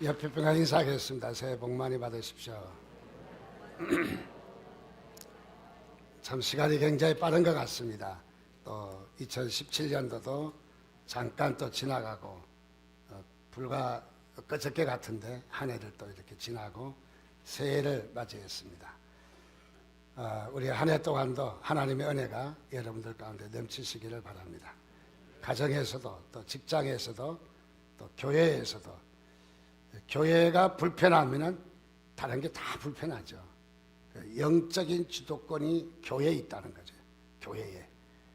옆에 평안 인사하겠습니다. 새해 복 많이 받으십시오. 참 시간이 굉장히 빠른 것 같습니다. 또 2017년도도 잠깐 또 지나가고 불과 엊그저께 같은데 한 해를 또 이렇게 지나고 새해를 맞이했습니다. 우리 한 해 동안도 하나님의 은혜가 여러분들 가운데 넘치시기를 바랍니다. 가정에서도 또 직장에서도 또 교회에서도 교회가 불편하면 다른 게 다 불편하죠. 영적인 주도권이 교회에 있다는 거죠. 교회에.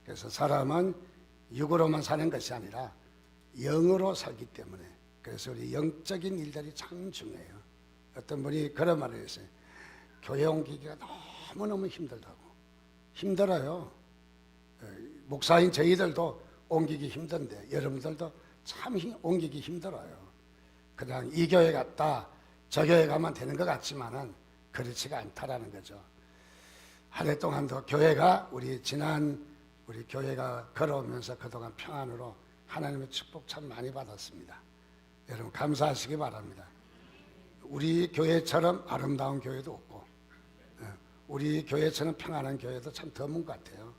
그래서 사람은 육으로만 사는 것이 아니라 영으로 살기 때문에 그래서 우리 영적인 일들이 참 중요해요. 어떤 분이 그런 말을 했어요. 교회 옮기기가 너무너무 힘들다고. 힘들어요. 목사인 저희들도 옮기기 힘든데 여러분들도 참 옮기기 힘들어요. 그냥 이 교회 갔다 저 교회 가면 되는 것 같지만은 그렇지가 않다라는 거죠. 한 해 동안도 교회가 우리 교회가 걸어오면서 그동안 평안으로 하나님의 축복 참 많이 받았습니다. 여러분 감사하시기 바랍니다. 우리 교회처럼 아름다운 교회도 없고 우리 교회처럼 평안한 교회도 참 드문 것 같아요.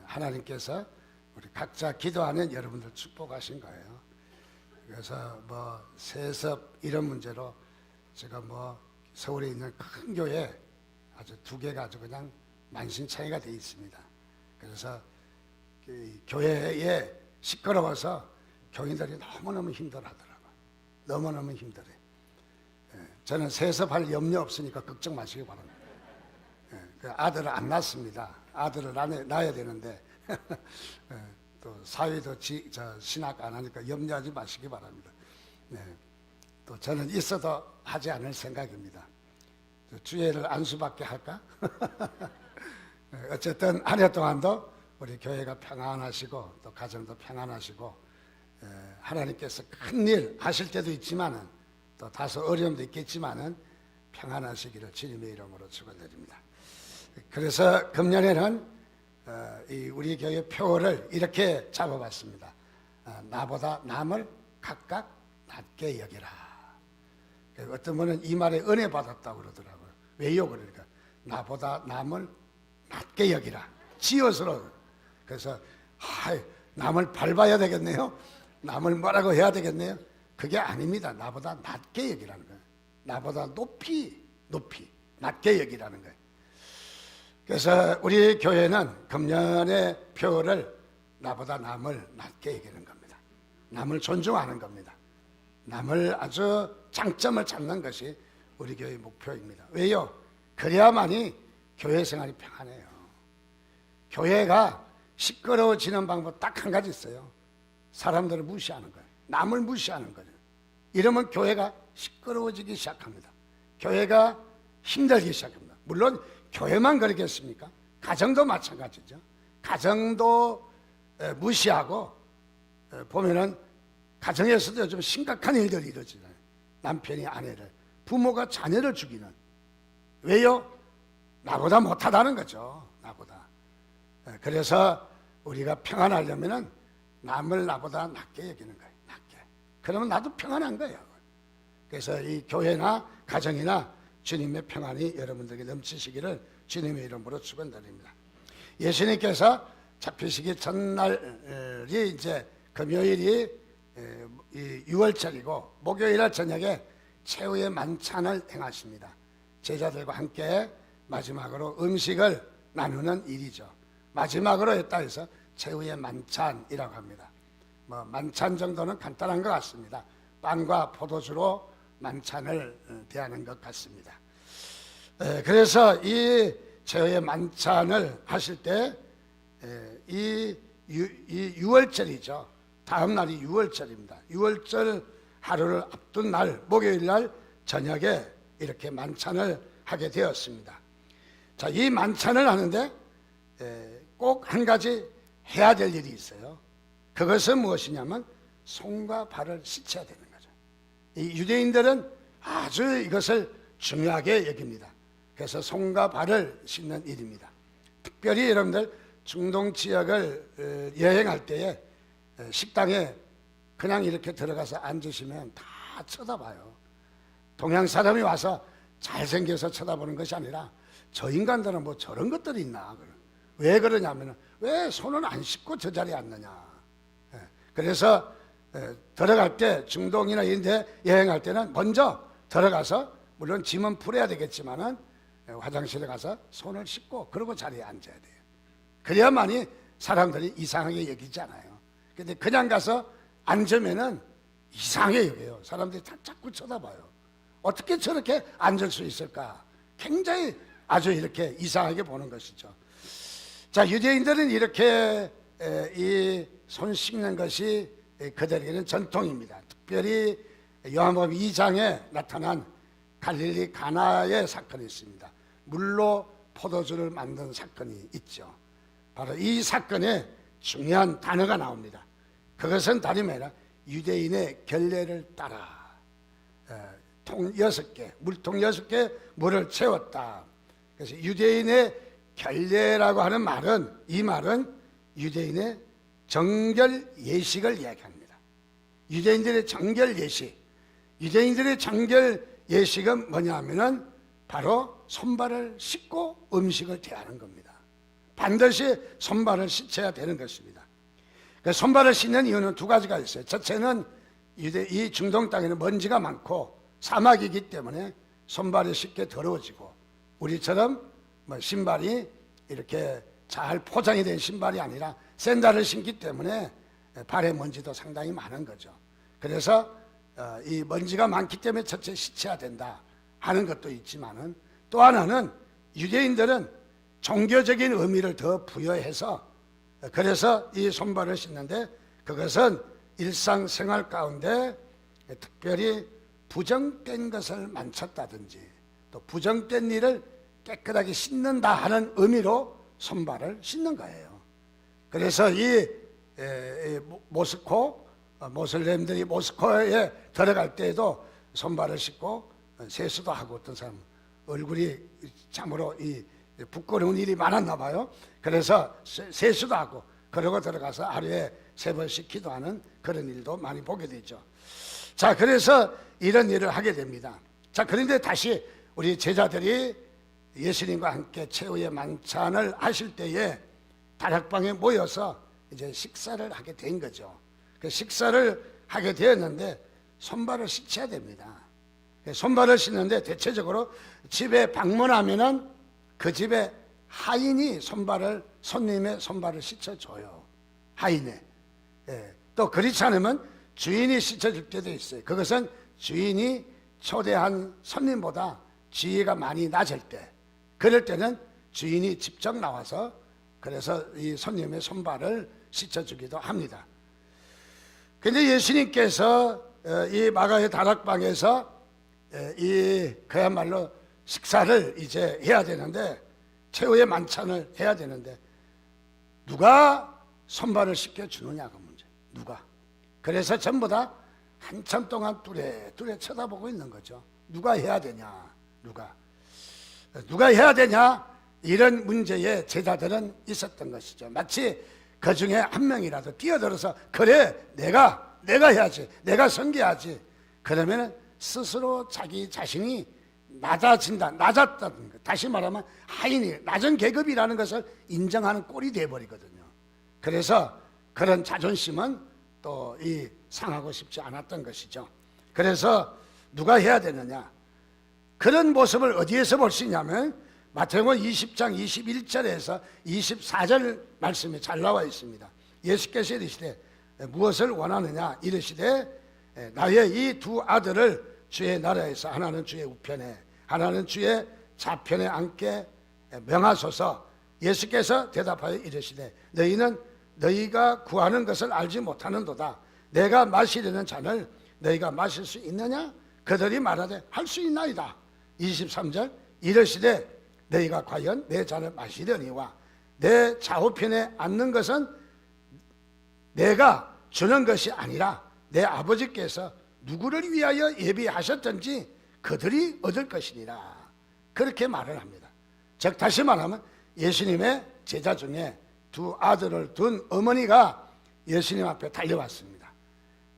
하나님께서 우리 각자 기도하는 여러분들 축복하신 거예요. 그래서 세습 이런 문제로 제가 서울에 있는 큰 교회 아주 두 개가 아주 그냥 만신창이가 되어 있습니다. 그래서 교회에 시끄러워서 교인들이 너무너무 힘들어하더라고요. 너무너무 힘들어요. 저는 세습할 염려 없으니까 걱정 마시기 바랍니다. 그 아들을 안 낳습니다. 아들을 낳아야 되는데 또 사회도 신학 안 하니까 염려하지 마시기 바랍니다. 또 저는 있어도 하지 않을 생각입니다. 주례를 안수받게 할까? 어쨌든 한 해 동안도 우리 교회가 평안하시고 또 가정도 평안하시고 하나님께서 큰일 하실 때도 있지만은 또 다소 어려움도 있겠지만은 평안하시기를 주님의 이름으로 축원드립니다. 그래서 금년에는 우리 교회 표어를 이렇게 잡아봤습니다. 나보다 남을 각각 낮게 여기라. 어떤 분은 이 말에 은혜 받았다고 그러더라고요. 왜요? 그러니까 나보다 남을 낮게 여기라. 지어서로. 그래서 남을 밟아야 되겠네요. 남을 뭐라고 해야 되겠네요. 그게 아닙니다. 나보다 낮게 여기라는 거예요. 나보다 높이 낮게 여기라는 거예요. 그래서 우리 교회는 금년의 표를 나보다 남을 낮게 여기는 겁니다. 남을 존중하는 겁니다. 남을 아주 장점을 찾는 것이 우리 교회의 목표입니다. 왜요? 그래야만이 교회 생활이 평안해요. 교회가 시끄러워지는 방법 딱 한 가지 있어요. 사람들을 무시하는 거예요. 남을 무시하는 거예요. 이러면 교회가 시끄러워지기 시작합니다. 교회가 힘들기 시작합니다. 물론 교회만 그러겠습니까? 가정도 마찬가지죠. 가정도 무시하고 보면은 가정에서도 요즘 심각한 일들이 이루어지잖아요. 남편이 아내를, 부모가 자녀를 죽이는. 왜요? 나보다 못하다는 거죠. 나보다. 그래서 우리가 평안하려면은 남을 나보다 낮게 여기는 거예요. 낮게. 그러면 나도 평안한 거예요. 그래서 이 교회나 가정이나 주님의 평안이 여러분들에게 넘치시기를 주님의 이름으로 축원드립니다. 예수님께서 잡히시기 전날이 이제 금요일이 6월절이고 목요일날 저녁에 최후의 만찬을 행하십니다. 제자들과 함께 마지막으로 음식을 나누는 일이죠. 마지막으로 했다 해서 최후의 만찬이라고 합니다. 만찬 정도는 간단한 것 같습니다. 빵과 포도주로 만찬을 대하는 것 같습니다. 그래서 이 최후의 만찬을 하실 때 이 6월절이죠. 다음 날이 6월절입니다. 6월절 하루를 앞둔 날 목요일 날 저녁에 이렇게 만찬을 하게 되었습니다. 자, 이 만찬을 하는데 꼭 한 가지 해야 될 일이 있어요. 그것은 무엇이냐면 손과 발을 씻어야 되는 거죠. 이 유대인들은 아주 이것을 중요하게 여깁니다. 그래서 손과 발을 씻는 일입니다. 특별히 여러분들 중동 지역을 여행할 때에 식당에 그냥 이렇게 들어가서 앉으시면 다 다 쳐다봐요. 동양 사람이 와서 잘생겨서 쳐다보는 것이 아니라 저 인간들은 뭐 저런 것들이 있나. 왜 그러냐면 왜 손을 안 씻고 저 자리에 앉느냐. 그래서 들어갈 때 중동이나 이런 데 여행할 때는 먼저 들어가서 물론 짐은 풀어야 되겠지만은 화장실에 가서 손을 씻고 그러고 자리에 앉아야 돼요. 그래야만이 사람들이 이상하게 여기지 않아요. 근데 그냥 가서 앉으면은 이상하게 여겨요. 사람들이 다 자꾸 쳐다봐요. 어떻게 저렇게 앉을 수 있을까? 굉장히 아주 이렇게 이상하게 보는 것이죠. 자, 유대인들은 이렇게 이 손 씻는 것이 그들에게는 전통입니다. 특별히 요한복음 2장에 나타난 갈릴리 가나의 사건이 있습니다. 물로 포도주를 만든 사건이 있죠. 바로 이 사건에 중요한 단어가 나옵니다. 그것은 다름이 아니라 유대인의 결례를 따라 통 6개, 물통 6개 물을 채웠다. 그래서 유대인의 결례라고 하는 말은, 이 말은 유대인의 정결 예식을 이야기합니다. 유대인들의 정결 예식, 유대인들의 정결 예식은 뭐냐 하면은 바로 손발을 씻고 음식을 대하는 겁니다. 반드시 손발을 씻어야 되는 것입니다. 손발을 씻는 이유는 두 가지가 있어요. 첫째는 이 중동 땅에는 먼지가 많고 사막이기 때문에 손발이 쉽게 더러워지고, 우리처럼 뭐 신발이 이렇게 잘 포장이 된 신발이 아니라 샌들을 신기 때문에 발에 먼지도 상당히 많은 거죠. 그래서 이 먼지가 많기 때문에 첫째 씻어야 된다 하는 것도 있지만은, 또 하나는 유대인들은 종교적인 의미를 더 부여해서, 그래서 이 손발을 씻는데, 그것은 일상생활 가운데 특별히 부정된 것을 만졌다든지 또 부정된 일을 깨끗하게 씻는다 하는 의미로 손발을 씻는 거예요. 그래서 이 모스코 모슬렘들이 모스코에 들어갈 때에도 손발을 씻고 세수도 하고, 어떤 사람 얼굴이 참으로 이 부끄러운 일이 많았나 봐요. 그래서 세수도 하고 그러고 들어가서 하루에 3번씩 기도하는 그런 일도 많이 보게 되죠. 자, 그래서 이런 일을 하게 됩니다. 자, 그런데 다시 우리 제자들이 예수님과 함께 최후의 만찬을 하실 때에 다락방에 모여서 이제 식사를 하게 된 거죠. 그 식사를 하게 되었는데 손발을 씻어야 됩니다. 손발을 씻는데 대체적으로 집에 방문하면은 그 집에 하인이 손님의 손발을 씻어줘요. 하인에. 또 그렇지 않으면 주인이 씻어줄 때도 있어요. 그것은 주인이 초대한 손님보다 지위가 많이 낮을 때, 그럴 때는 주인이 직접 나와서 그래서 이 손님의 손발을 씻어주기도 합니다. 근데 예수님께서 이 마가의 다락방에서 그야말로 식사를 이제 해야 되는데, 최후의 만찬을 해야 되는데 누가 손발을 씻겨주느냐 그 문제. 누가? 그래서 전부 다 한참 동안 뚜레뚜레 쳐다보고 있는 거죠. 누가 해야 되냐? 누가 해야 되냐? 이런 문제에 제자들은 있었던 것이죠. 마치 그 중에 한 명이라도 뛰어들어서 그래 내가 해야지, 내가 섬겨야지, 그러면 스스로 자기 자신이 낮았다는 것, 다시 말하면 하인이 낮은 계급이라는 것을 인정하는 꼴이 되어버리거든요. 그래서 그런 자존심은 또 상하고 싶지 않았던 것이죠. 그래서 누가 해야 되느냐? 그런 모습을 어디에서 볼 수 있냐면 마태복음 20장 21절에서 24절 말씀에 잘 나와 있습니다. 예수께서 이르시되 무엇을 원하느냐 이르시되 나의 이 두 아들을 주의 나라에서 하나는 주의 우편에 하나는 주의 좌편에 앉게 명하소서. 예수께서 대답하여 이르시되 너희는 너희가 구하는 것을 알지 못하는도다. 내가 마시려는 잔을 너희가 마실 수 있느냐? 그들이 말하되 할 수 있나이다. 23절 이르시되 너희가 과연 내 잔을 마시려니와 내 좌우편에 앉는 것은 내가 주는 것이 아니라 내 아버지께서 누구를 위하여 예비하셨든지 그들이 얻을 것이니라. 그렇게 말을 합니다. 즉 다시 말하면 예수님의 제자 중에 두 아들을 둔 어머니가 예수님 앞에 달려왔습니다.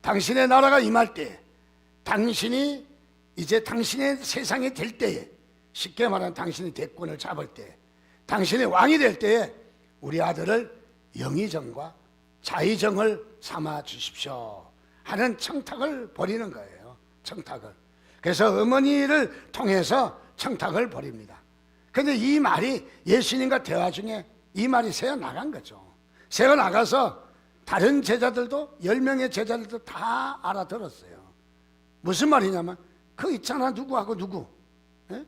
당신의 나라가 임할 때 당신이 이제 당신의 세상이 될 때에, 쉽게 말하면 당신이 대권을 잡을 때, 당신의 왕이 될 때에 우리 아들을 영의정과 자의정을 삼아 주십시오 하는 청탁을 벌이는 거예요. 청탁을. 그래서 어머니를 통해서 청탁을 벌입니다. 그런데 이 말이 예수님과 대화 중에 이 말이 새어나간 거죠. 새어나가서 다른 제자들도 10명의 제자들도 다 알아들었어요. 무슨 말이냐면 그 있잖아 누구하고 누구, 예?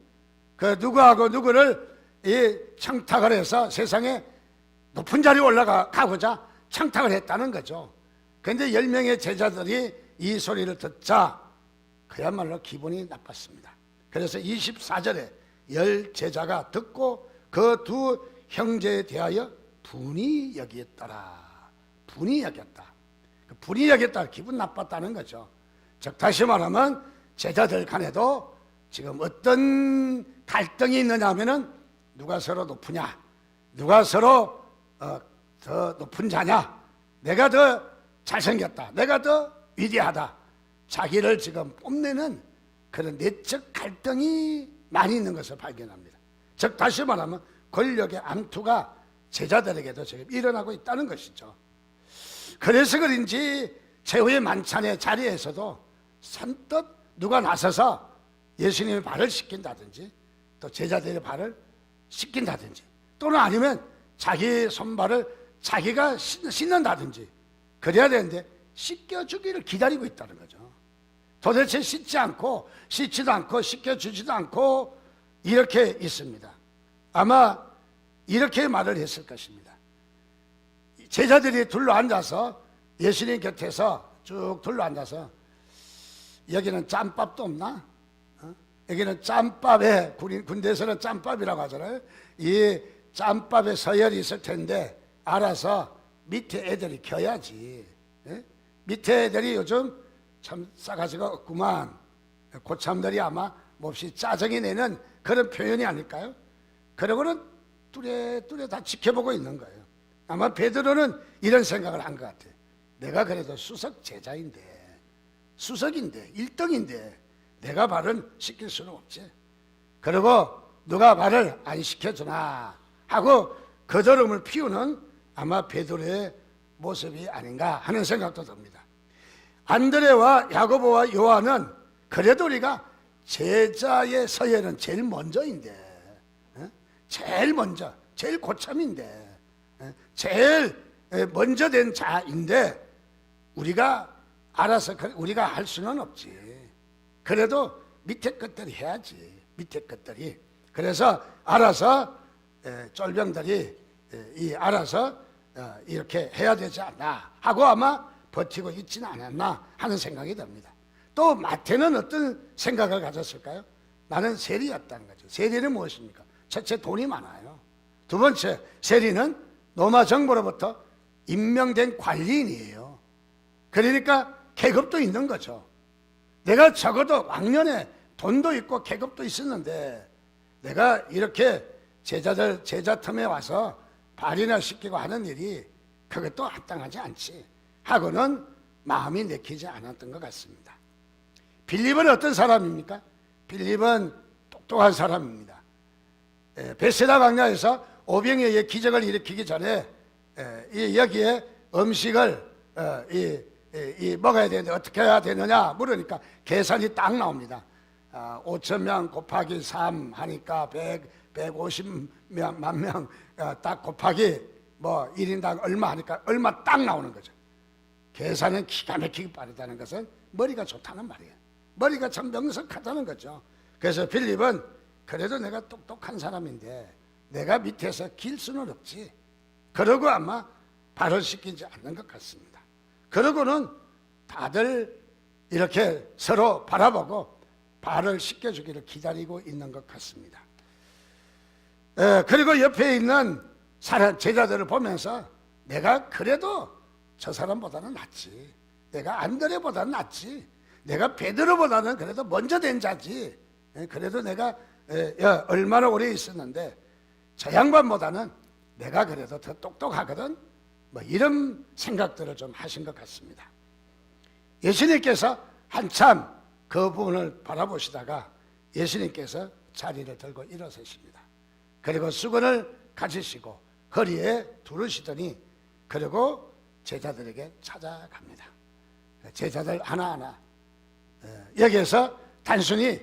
그 누구하고 누구를 이 청탁을 해서 세상에 높은 자리에 올라가고자 청탁을 했다는 거죠. 그런데 10명의 제자들이 이 소리를 듣자 그야말로 기분이 나빴습니다. 그래서 24절에 10 제자가 듣고 그 두 형제에 대하여 분이 여기었더라. 분이 여겼다. 분이 여겼다. 기분 나빴다는 거죠. 즉 다시 말하면 제자들 간에도 지금 어떤 갈등이 있느냐 하면은 누가 서로 높으냐, 누가 서로 더 높은 자냐, 내가 더 잘생겼다, 내가 더 위대하다, 자기를 지금 뽐내는 그런 내적 갈등이 많이 있는 것을 발견합니다. 즉 다시 말하면 권력의 암투가 제자들에게도 지금 일어나고 있다는 것이죠. 그래서 그런지 최후의 만찬의 자리에서도 선뜻 누가 나서서 예수님의 발을 씻긴다든지 또 제자들의 발을 씻긴다든지 또는 아니면 자기 손발을 자기가 씻는다든지 그래야 되는데 씻겨주기를 기다리고 있다는 거죠. 도대체 씻지도 않고 씻겨주지도 않고 이렇게 있습니다. 아마 이렇게 말을 했을 것입니다. 제자들이 둘러앉아서 예수님 곁에서 쭉 둘러앉아서 여기는 짬밥도 없나? 여기는 짬밥에, 군대에서는 짬밥이라고 하잖아요. 이 짬밥에 서열이 있을 텐데 알아서 밑에 애들이 켜야지. 예? 밑에 애들이 요즘 참 싸가지가 없구만. 고참들이 아마 몹시 짜증이 내는 그런 표현이 아닐까요? 그러고는 뚜레뚜레 다 지켜보고 있는 거예요. 아마 베드로는 이런 생각을 한 것 같아요. 내가 그래도 수석 제자인데, 수석인데, 1등인데 내가 발은 시킬 수는 없지. 그리고 누가 발을 안 시켜주나 하고 거드름을 피우는 아마 베드로의 모습이 아닌가 하는 생각도 듭니다. 안드레와 야고보와 요한은 그래도 우리가 제자의 서열은 제일 먼저인데, 제일 먼저, 제일 고참인데, 제일 먼저 된 자인데 우리가 알아서 우리가 할 수는 없지. 그래도 밑에 것들이 해야지. 밑에 것들이. 그래서 알아서 쫄병들이 알아서 이렇게 해야 되지 않나 하고 아마 버티고 있지는 않았나 하는 생각이 듭니다. 또 마태는 어떤 생각을 가졌을까요? 나는 세리였다는 거죠. 세리는 무엇입니까? 첫째 돈이 많아요. 두 번째 세리는 로마 정부로부터 임명된 관리인이에요. 그러니까 계급도 있는 거죠. 내가 적어도 왕년에 돈도 있고 계급도 있었는데 내가 이렇게 제자 틈에 와서 발이나 씻기고 하는 일이 그것도 합당하지 않지 하고는 마음이 내키지 않았던 것 같습니다. 빌립은 어떤 사람입니까? 빌립은 똑똑한 사람입니다. 베세다 광야에서 오병이어의 기적을 일으키기 전에 여기에 음식을 먹어야 되는데 어떻게 해야 되느냐 물으니까 계산이 딱 나옵니다. 5,000명 곱하기 3 하니까 150만 명 딱 곱하기 뭐 1인당 얼마 하니까 얼마 딱 나오는 거죠. 계산은 기가 막히게 빠르다는 것은 머리가 좋다는 말이에요. 머리가 참 명석하다는 거죠. 그래서 빌립은 그래도 내가 똑똑한 사람인데 내가 밑에서 길 수는 없지. 그러고 아마 발을 씻기지 않는 것 같습니다. 그러고는 다들 이렇게 서로 바라보고 발을 씻겨주기를 기다리고 있는 것 같습니다. 그리고 옆에 있는 제자들을 보면서 내가 그래도 저 사람보다는 낫지. 내가 안드레보다는 낫지. 내가 베드로보다는 그래도 먼저 된 자지. 그래도 내가 얼마나 오래 있었는데 저 양반보다는 내가 그래도 더 똑똑하거든. 뭐 이런 생각들을 좀 하신 것 같습니다. 예수님께서 한참 그 부분을 바라보시다가 예수님께서 자리를 들고 일어서십니다. 그리고 수건을 가지시고 허리에 두르시더니 그리고 제자들에게 찾아갑니다. 제자들 하나하나 여기에서 단순히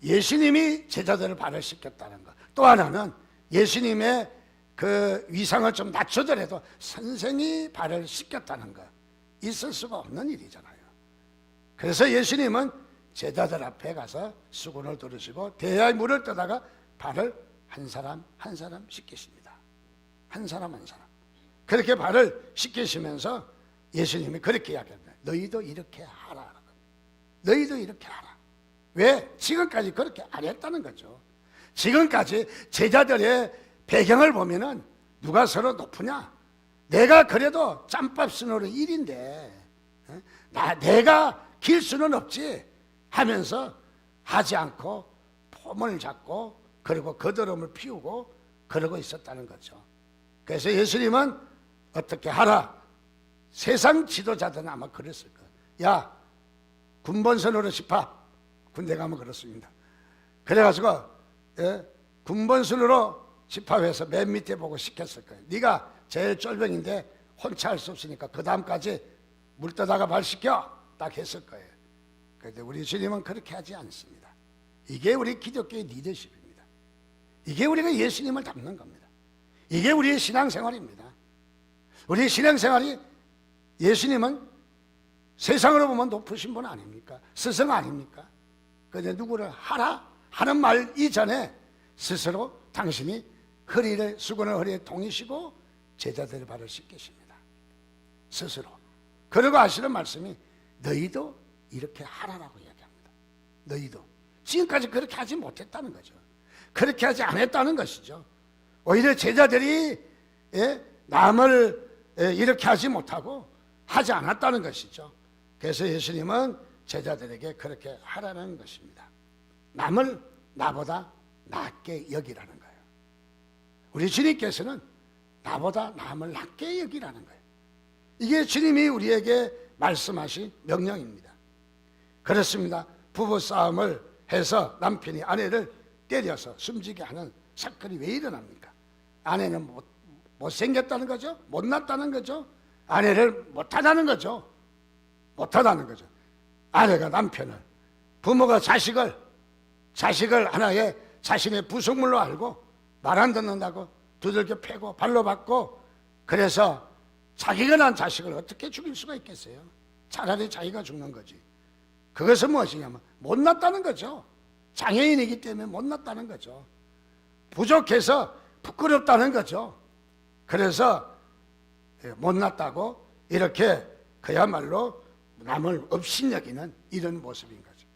예수님이 제자들을 발을 씻겼다는 것, 또 하나는 예수님의 그 위상을 좀 낮추더라도 선생이 발을 씻겼다는 것, 있을 수가 없는 일이잖아요. 그래서 예수님은 제자들 앞에 가서 수건을 두르시고 대야의 물을 떠다가 발을 한 사람 한 사람 씻기십니다. 한 사람 한 사람. 그렇게 발을 씻기시면서 예수님이 그렇게 이야기합니다. 너희도 이렇게 하라. 너희도 이렇게 하라. 왜? 지금까지 그렇게 안 했다는 거죠. 지금까지 제자들의 배경을 보면은 누가 서로 높으냐? 내가 그래도 짬밥 스노르 1인데 내가 길 수는 없지 하면서 하지 않고 폼을 잡고 그리고 거드름을 피우고 그러고 있었다는 거죠. 그래서 예수님은 어떻게 하라? 세상 지도자들은 아마 그랬을 거예요. 야, 군번선으로 집합. 군대 가면 그렇습니다. 그래가지고 군번선으로 집합해서 맨 밑에 보고 시켰을 거예요. 네가 제일 쫄병인데 혼자 할 수 없으니까 그 다음까지 물 떠다가 발 씻겨. 딱 했을 거예요. 그런데 우리 주님은 그렇게 하지 않습니다. 이게 우리 기독교의 리더십입니다. 이게 우리가 예수님을 닮는 겁니다. 이게 우리의 신앙생활입니다. 우리의 신앙생활이 예수님은 세상으로 보면 높으신 분 아닙니까? 스승 아닙니까? 그런데 누구를 하라 하는 말 이전에 스스로 당신이 수건을 허리에 동이시고 제자들의 발을 씻기십니다. 스스로. 그리고 하시는 말씀이 너희도 이렇게 하라라고 이야기합니다. 너희도. 지금까지 그렇게 하지 못했다는 거죠. 그렇게 하지 않았다는 것이죠. 오히려 제자들이 남을 이렇게 하지 못하고 하지 않았다는 것이죠. 그래서 예수님은 제자들에게 그렇게 하라는 것입니다. 남을 나보다 낮게 여기라는 거예요. 우리 주님께서는 나보다 남을 낮게 여기라는 거예요. 이게 주님이 우리에게 말씀하신 명령입니다. 그렇습니다. 부부싸움을 해서 남편이 아내를 때려서 숨지게 하는 사건이 왜 일어납니까? 아내는 못생겼다는 거죠? 못났다는 거죠? 아내를 못하다는 거죠? 못하다는 거죠. 아내가 남편을, 부모가 자식을 하나의 자신의 부속물로 알고 말 안 듣는다고 두들겨 패고 발로 받고, 그래서 자기가 낳은 자식을 어떻게 죽일 수가 있겠어요? 차라리 자기가 죽는 거지. 그것은 무엇이냐면 못났다는 거죠. 장애인이기 때문에 못났다는 거죠. 부족해서 부끄럽다는 거죠. 그래서 못났다고 이렇게 그야말로 남을 업신여기는 이런 모습인 거죠.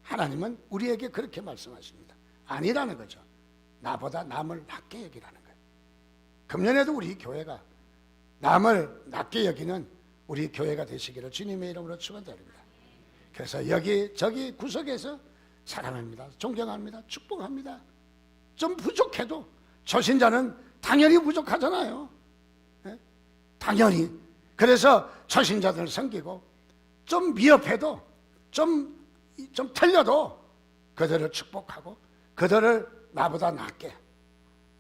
하나님은 우리에게 그렇게 말씀하십니다. 아니라는 거죠. 나보다 남을 낮게 여기라는 거예요. 금년에도 우리 교회가 남을 낮게 여기는 우리 교회가 되시기를 주님의 이름으로 축원드립니다. 그래서 여기 저기 구석에서 사랑합니다, 존경합니다, 축복합니다. 좀 부족해도 초신자는 당연히 부족하잖아요. 당연히. 그래서 초신자들을 섬기고 좀 미흡해도 좀 틀려도 그들을 축복하고 그들을 나보다 낫게,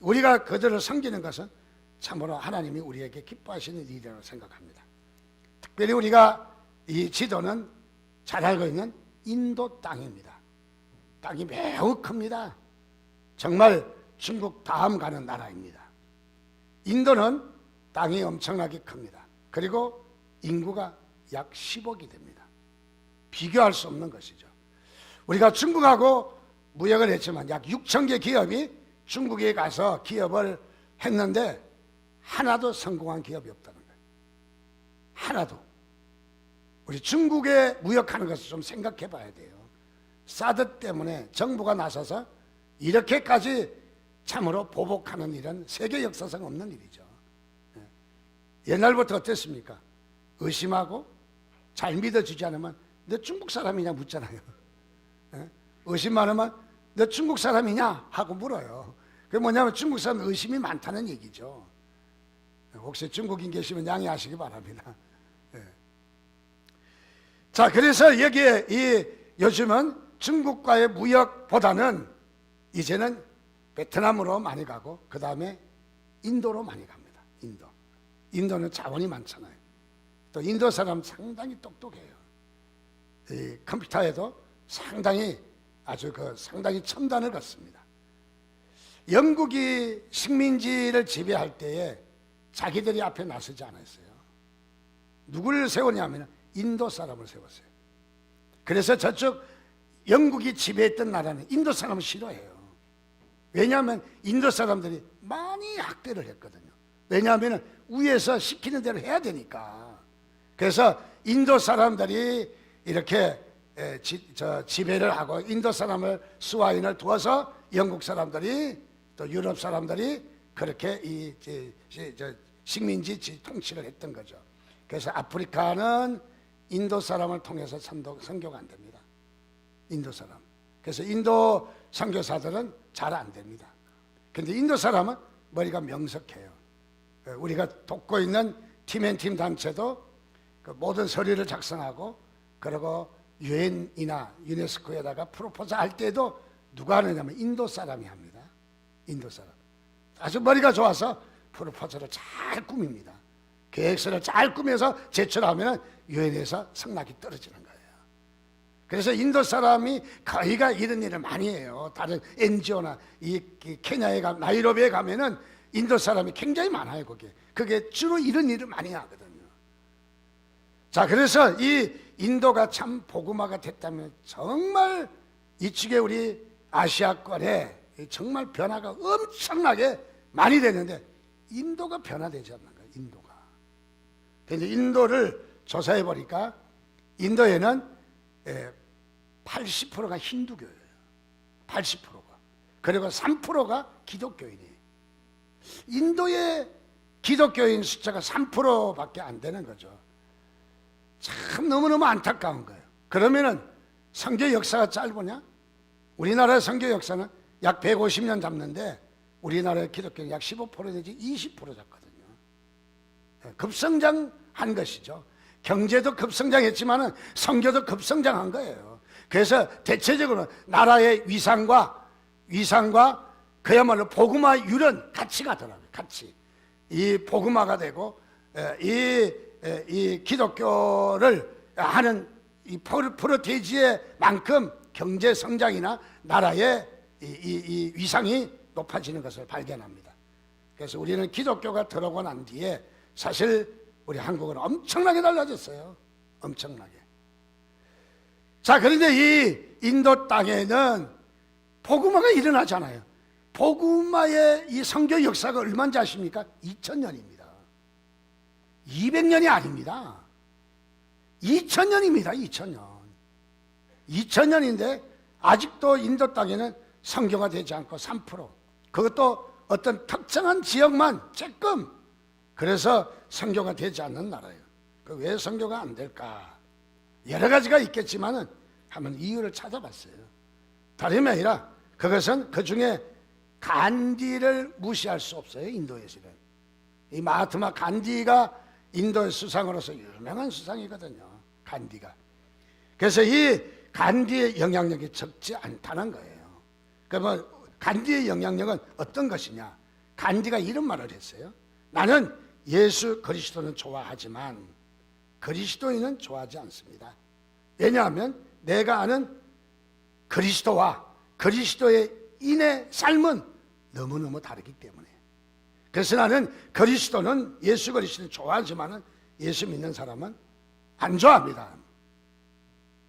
우리가 그들을 섬기는 것은 참으로 하나님이 우리에게 기뻐하시는 일이라고 생각합니다. 특별히 우리가 이 지도는 잘 알고 있는 인도 땅입니다. 땅이 매우 큽니다. 정말 중국 다음 가는 나라입니다. 인도는 땅이 엄청나게 큽니다. 그리고 인구가 약 10억이 됩니다. 비교할 수 없는 것이죠. 우리가 중국하고 무역을 했지만 약 6천 개 기업이 중국에 가서 기업을 했는데 하나도 성공한 기업이 없다는 거예요. 하나도. 우리 중국에 무역하는 것을 좀 생각해 봐야 돼요. 사드 때문에 정부가 나서서 이렇게까지 참으로 보복하는 일은 세계 역사상 없는 일이죠. 옛날부터 어땠습니까? 의심하고 잘 믿어주지 않으면 너 중국 사람이냐 묻잖아요. 의심 많으면 너 중국 사람이냐 하고 물어요. 그게 뭐냐면 중국 사람 의심이 많다는 얘기죠. 혹시 중국인 계시면 양해하시기 바랍니다. 자, 그래서 여기에 이 요즘은 중국과의 무역보다는 이제는 베트남으로 많이 가고 그 다음에 인도로 많이 갑니다. 인도는 자원이 많잖아요. 또 인도 사람 상당히 똑똑해요. 이 컴퓨터에도 상당히 상당히 첨단을 갖습니다. 영국이 식민지를 지배할 때에 자기들이 앞에 나서지 않았어요. 누구를 세우냐면 인도 사람을 세웠어요. 그래서 저쪽 영국이 지배했던 나라는 인도 사람을 싫어해요. 왜냐하면 인도 사람들이 많이 학대를 했거든요. 왜냐하면 위에서 시키는 대로 해야 되니까. 그래서 인도 사람들이 이렇게 지배를 하고 인도 사람을 수화인을 두어서 영국 사람들이 또 유럽 사람들이 그렇게 식민지 통치를 했던 거죠. 그래서 아프리카는 인도 사람을 통해서 선교가 안 됩니다. 인도 사람. 그래서 인도 선교사들은 잘 안 됩니다. 근데 인도 사람은 머리가 명석해요. 우리가 돕고 있는 팀앤팀 단체도 그 모든 서류를 작성하고 그리고 유엔이나 유네스코에다가 프로포즈 할 때도 누가 하느냐면 인도 사람이 합니다. 인도 사람. 아주 머리가 좋아서 프로포즈를 잘 꾸밉니다. 계획서를 잘 꾸며서 제출하면 유엔에서 성락이 떨어지는 거예요. 그래서 인도 사람이 거의가 이런 일을 많이 해요. 다른 NGO나 이 케냐에 나이로비에 가면은 인도 사람이 굉장히 많아요. 그게 주로 이런 일을 많이 하거든요. 자, 그래서 이 인도가 참 복음화가 됐다면 정말 이쪽에 우리 아시아권에 정말 변화가 엄청나게 많이 됐는데 인도가 변화되지 않는 거예요. 인도가. 그래서 인도를 조사해 보니까 인도에는 80%가 힌두교예요. 80%가. 그리고 3%가 기독교인이에요. 인도의 기독교인 숫자가 3%밖에 안 되는 거죠. 참 너무너무 안타까운 거예요. 그러면은 선교 역사가 짧으냐? 우리나라의 선교 역사는 약 150년 잡는데 우리나라의 기독교는 약 15% 내지 20% 잡거든요. 급성장한 것이죠. 경제도 급성장했지만은 선교도 급성장한 거예요. 그래서 대체적으로 나라의 위상과 그야말로 복음화율은 같이 가더라고요. 같이. 이 복음화가 되고 이 기독교를 하는 이 프로테이지의 만큼 경제 성장이나 나라의 이 위상이 높아지는 것을 발견합니다. 그래서 우리는 기독교가 들어오고 난 뒤에 사실 우리 한국은 엄청나게 달라졌어요. 엄청나게. 자, 그런데 이 인도 땅에는 복음화가 일어나잖아요. 복음화의 이 선교 역사가 얼마인지 아십니까? 2000년입니다. 200년이 아닙니다. 2000년입니다. 2000년. 2000년인데 아직도 인도 땅에는 선교가 되지 않고 3%. 그것도 어떤 특정한 지역만 조금. 그래서 선교가 되지 않는 나라예요. 왜 선교가 안 될까? 여러 가지가 있겠지만은 한번 이유를 찾아봤어요. 다름이 아니라 그것은 그 중에 간디를 무시할 수 없어요. 인도에서는. 이 마하트마 간디가 인도의 수상으로서 유명한 수상이거든요. 간디가. 그래서 이 간디의 영향력이 적지 않다는 거예요. 그러면 간디의 영향력은 어떤 것이냐? 간디가 이런 말을 했어요. 나는 예수 그리스도는 좋아하지만 그리스도인은 좋아하지 않습니다. 왜냐하면 내가 아는 그리스도와 그리스도의 인의 삶은 너무너무 다르기 때문에. 그래서 나는 그리스도는 예수 그리스도는 좋아하지만 예수 믿는 사람은 안 좋아합니다.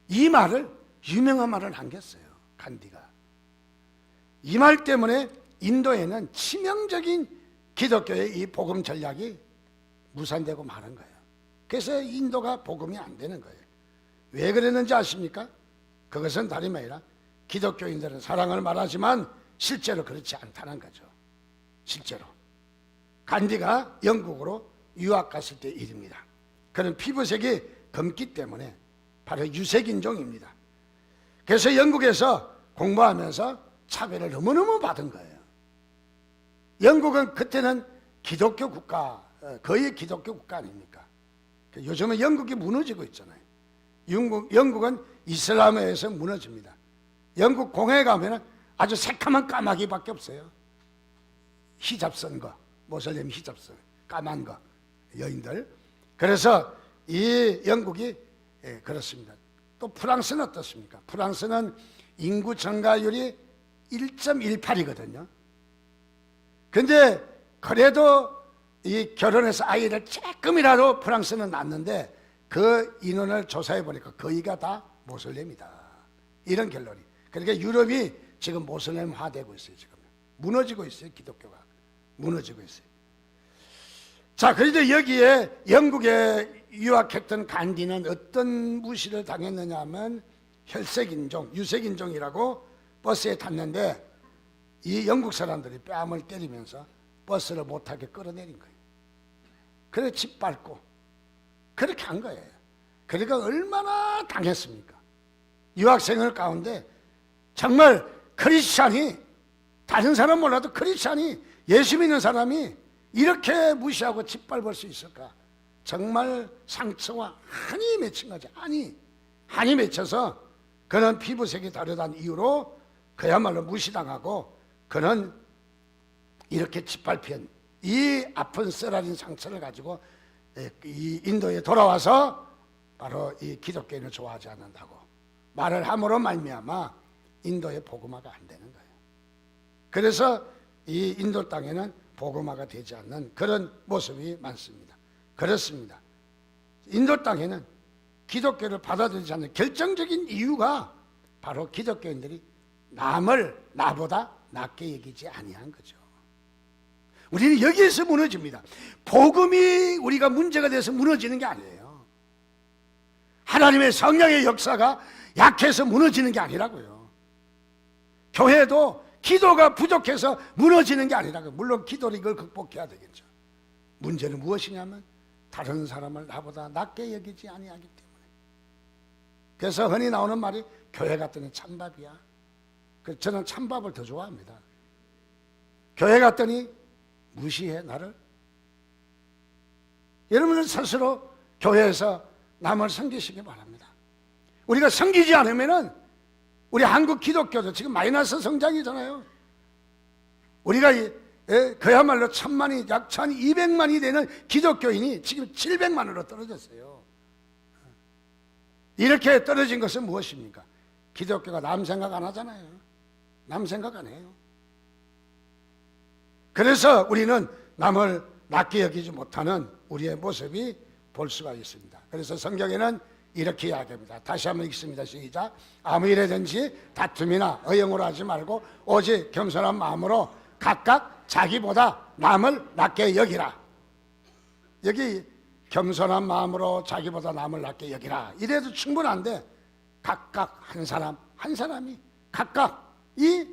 이 말을 유명한 말을 남겼어요. 간디가. 이 말 때문에 인도에는 치명적인 기독교의 이 복음 전략이 무산되고 마는 거예요. 그래서 인도가 복음이 안 되는 거예요. 왜 그랬는지 아십니까? 그것은 다름이 아니라 기독교인들은 사랑을 말하지만 실제로 그렇지 않다는 거죠. 실제로. 간디가 영국으로 유학 갔을 때 일입니다. 그는 피부색이 검기 때문에 바로 유색인종입니다. 그래서 영국에서 공부하면서 차별을 너무너무 받은 거예요. 영국은 그때는 기독교 국가, 거의 기독교 국가 아닙니까? 요즘은 영국이 무너지고 있잖아요. 영국은 이슬람에 의해서 무너집니다. 영국 공회에 가면은 아주 새카만 까마귀밖에 없어요. 히잡 쓴 거, 모슬림 히잡 쓴 까만 거, 여인들. 그래서 이 영국이 그렇습니다. 또 프랑스는 어떻습니까? 프랑스는 인구 증가율이 1.18이거든요. 근데 그래도 이 결혼해서 아이를 조금이라도 프랑스는 낳는데 그 인원을 조사해 보니까 거의가 다 모슬렘이다. 이런 결론이. 그러니까 유럽이 지금 모슬렘화되고 있어요. 지금 무너지고 있어요. 기독교가 무너지고 있어요. 자, 그런데 여기에 영국에 유학했던 간디는 어떤 무시를 당했느냐 하면 혈색인종, 유색인종이라고 버스에 탔는데 이 영국 사람들이 뺨을 때리면서 버스를 못하게 끌어내린 거예요. 그래 짓밟고 그렇게 한 거예요. 그러니까 얼마나 당했습니까? 유학생들 가운데 정말 크리스찬이, 다른 사람 몰라도 크리스찬이, 예수 믿는 사람이 이렇게 무시하고 짓밟을 수 있을까? 정말 상처와 한이 맺힌 거죠. 한이 맺혀서 그는 피부색이 다르다는 이유로 그야말로 무시당하고 그는 이렇게 짓밟힌 이 아픈 쓰라린 상처를 가지고 이 인도에 돌아와서 바로 이 기독교인을 좋아하지 않는다고 말을 함으로 말미암아 인도에 복음화가 안 되는 거예요. 그래서 이 인도 땅에는 복음화가 되지 않는 그런 모습이 많습니다. 그렇습니다. 인도 땅에는 기독교를 받아들이지 않는 결정적인 이유가 바로 기독교인들이 남을 나보다 낫게 여기지 아니한 거죠. 우리는 여기에서 무너집니다. 복음이 우리가 문제가 돼서 무너지는 게 아니에요. 하나님의 성령의 역사가 약해서 무너지는 게 아니라고요. 교회도 기도가 부족해서 무너지는 게 아니라고요. 물론 기도로 이걸 극복해야 되겠죠. 문제는 무엇이냐면 다른 사람을 나보다 낮게 여기지 아니하기 때문에. 그래서 흔히 나오는 말이 교회 갔더니 찬밥이야. 저는 찬밥을 더 좋아합니다. 교회 갔더니 무시해 나를. 여러분은 스스로 교회에서 남을 섬기시기 바랍니다. 우리가 섬기지 않으면은 우리 한국 기독교도 지금 마이너스 성장이잖아요. 우리가 그야말로 1000만이, 약 1200만이 되는 기독교인이 지금 700만으로 떨어졌어요. 이렇게 떨어진 것은 무엇입니까? 기독교가 남 생각 안 하잖아요. 남 생각 안 해요. 그래서 우리는 남을 낮게 여기지 못하는 우리의 모습이 볼 수가 있습니다. 그래서 성경에는 이렇게 이야기합니다. 다시 한번 읽습니다. 시작. 아무 일에든지 다툼이나 의형으로 하지 말고 오직 겸손한 마음으로 각각 자기보다 남을 낮게 여기라. 여기 겸손한 마음으로 자기보다 남을 낮게 여기라. 이래도 충분한데 각각 한 사람 한 사람이 각각 이